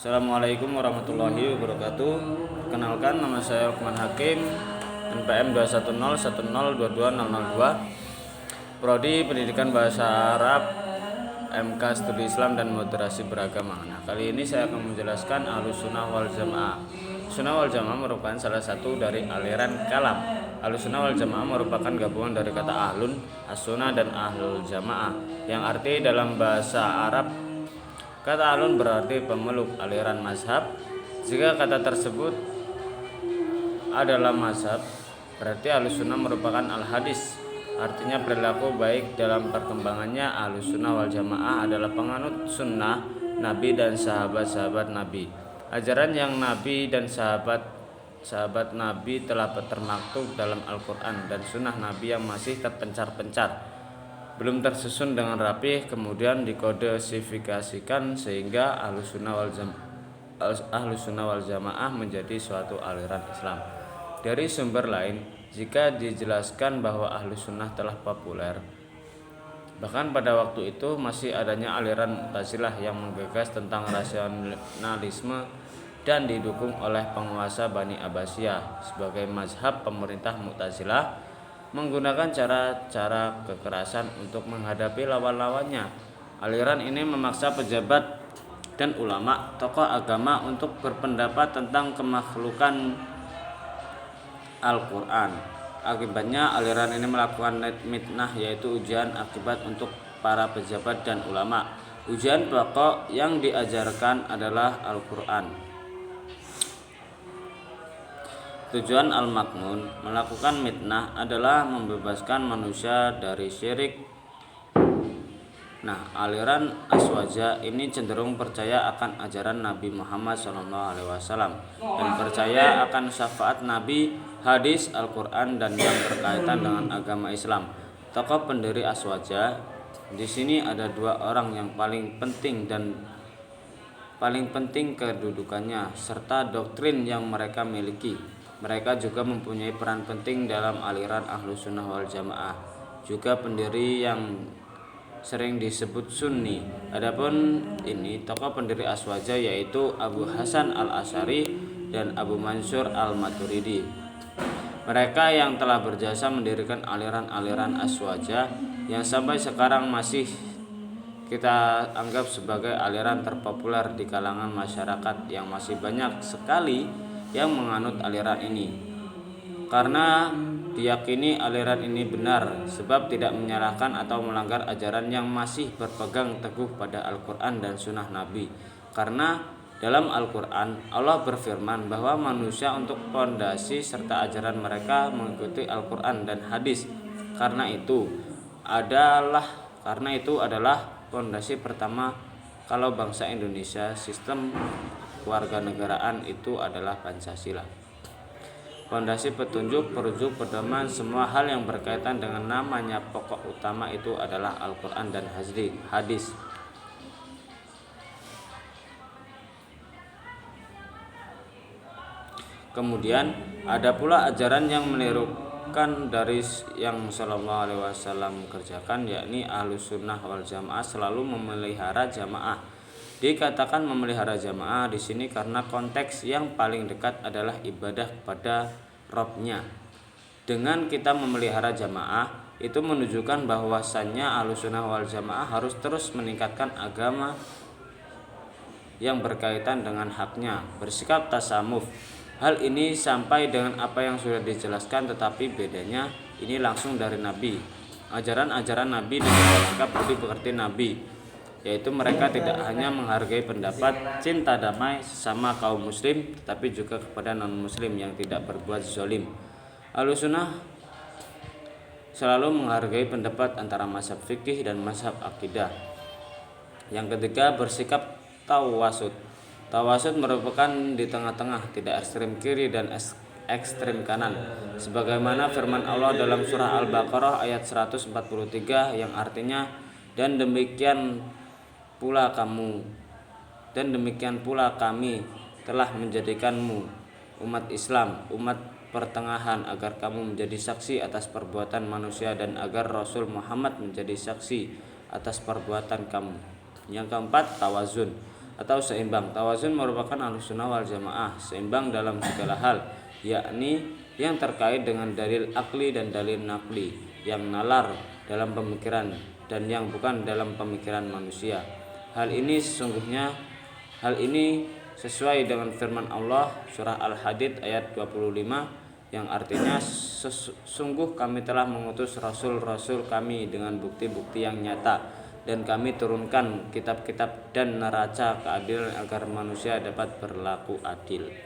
Assalamualaikum warahmatullahi wabarakatuh. Kenalkan, nama saya Lukman Hakim, NPM 21010220002, Prodi Pendidikan Bahasa Arab, MK Studi Islam dan Moderasi Beragama. Nah, kali ini saya akan menjelaskan Ahlussunnah wal Jamaah. Sunnah wal Jamaah merupakan salah satu dari aliran kalam. Ahlussunnah wal Jamaah merupakan gabungan dari kata ahlun, as-sunnah, dan ahlul jamaah, yang arti dalam bahasa Arab kata ahlun berarti pemeluk aliran mazhab. Jika kata tersebut adalah mazhab, berarti Ahlussunnah merupakan al-hadis, artinya perilaku baik dalam perkembangannya. Ahlussunnah wal Jamaah adalah penganut sunnah Nabi dan sahabat-sahabat Nabi. Ajaran yang Nabi dan sahabat Nabi telah termaktub dalam Al-Quran dan sunnah Nabi yang masih terpencar-pencar, belum tersusun dengan rapih, kemudian dikodesifikasikan sehingga Ahlussunnah wal Jamaah menjadi suatu aliran Islam. Dari sumber lain, jika dijelaskan bahwa Ahlussunnah telah populer, bahkan pada waktu itu masih adanya aliran Mu'tazilah yang menggagas tentang rasionalisme dan didukung oleh penguasa Bani Abbasiyah. Sebagai mazhab pemerintah, Mu'tazilah menggunakan cara-cara kekerasan untuk menghadapi lawan-lawannya. Aliran ini memaksa pejabat dan ulama, tokoh agama untuk berpendapat tentang kemakhlukan Al-Quran. Akibatnya aliran ini melakukan mitnah, yaitu ujian akibat untuk para pejabat dan ulama. Ujian pokok yang diajarkan adalah Al-Quran. Tujuan Al-Maknun melakukan mitnah adalah membebaskan manusia dari syirik. Nah, aliran Aswaja ini cenderung percaya akan ajaran Nabi Muhammad SAW dan percaya akan syafaat Nabi, hadis, Al-Quran, dan yang berkaitan dengan agama Islam. Tokoh pendiri Aswaja di sini ada dua orang yang paling penting kedudukannya serta doktrin yang mereka miliki. Mereka juga mempunyai peran penting dalam aliran Ahlussunnah wal Jamaah, juga pendiri yang sering disebut Sunni. Adapun ini tokoh pendiri Aswaja yaitu Abu Hasan al-Asy'ari dan Abu Mansur al-Maturidi. Mereka yang telah berjasa mendirikan aliran-aliran Aswaja yang sampai sekarang masih kita anggap sebagai aliran terpopuler di kalangan masyarakat, yang masih banyak sekali yang menganut aliran ini karena diyakini aliran ini benar, sebab tidak menyalahkan atau melanggar ajaran yang masih berpegang teguh pada Al-Quran dan sunnah Nabi. Karena dalam Al-Quran Allah berfirman bahwa manusia untuk pondasi serta ajaran mereka mengikuti Al-Quran dan hadis. Karena itu adalah pondasi pertama kalau bangsa Indonesia. Sistem kewarganegaraan itu adalah Pancasila. Fondasi petunjuk, perujuk, pedoman semua hal yang berkaitan dengan namanya pokok utama itu adalah Al-Quran dan hadis. Kemudian ada pula ajaran yang menirukan dari yang Sallallahu Alaihi Wasallam kerjakan, yakni Ahlussunnah wal Jamaah selalu memelihara jamaah. Dikatakan memelihara jamaah di sini karena konteks yang paling dekat adalah ibadah kepada Rabb-nya. Dengan kita memelihara jamaah, itu menunjukkan bahwasannya Ahlussunnah wal Jamaah harus terus meningkatkan agama yang berkaitan dengan haknya, bersikap tasamuf. Hal ini sampai dengan apa yang sudah dijelaskan, tetapi bedanya ini langsung dari Nabi. Ajaran-ajaran Nabi dan sikap budi pekerti Nabi, yaitu mereka tidak hanya menghargai pendapat, cinta damai sesama kaum muslim, tetapi juga kepada non-muslim yang tidak berbuat zalim. Ahlussunnah selalu menghargai pendapat antara mazhab fikih dan mazhab akidah. Yang ketiga, bersikap tawasud. Tawasud merupakan di tengah-tengah, tidak ekstrem kiri dan ekstrem kanan, sebagaimana firman Allah dalam surah Al-Baqarah ayat 143 yang artinya dan demikian pula kami telah menjadikanmu umat Islam, umat pertengahan, agar kamu menjadi saksi atas perbuatan manusia dan agar Rasul Muhammad menjadi saksi atas perbuatan kamu. Yang keempat, tawazun. atau seimbang. Tawazun merupakan Ahlussunnah wal Jamaah seimbang dalam segala hal, yakni yang terkait dengan dalil akli dan dalil nakli, yang nalar dalam pemikiran dan yang bukan dalam pemikiran manusia. Hal ini sesuai dengan firman Allah surah Al-Hadid ayat 25 yang artinya sesungguh kami telah mengutus rasul-rasul kami dengan bukti-bukti yang nyata dan kami turunkan kitab-kitab dan neraca keadilan agar manusia dapat berlaku adil.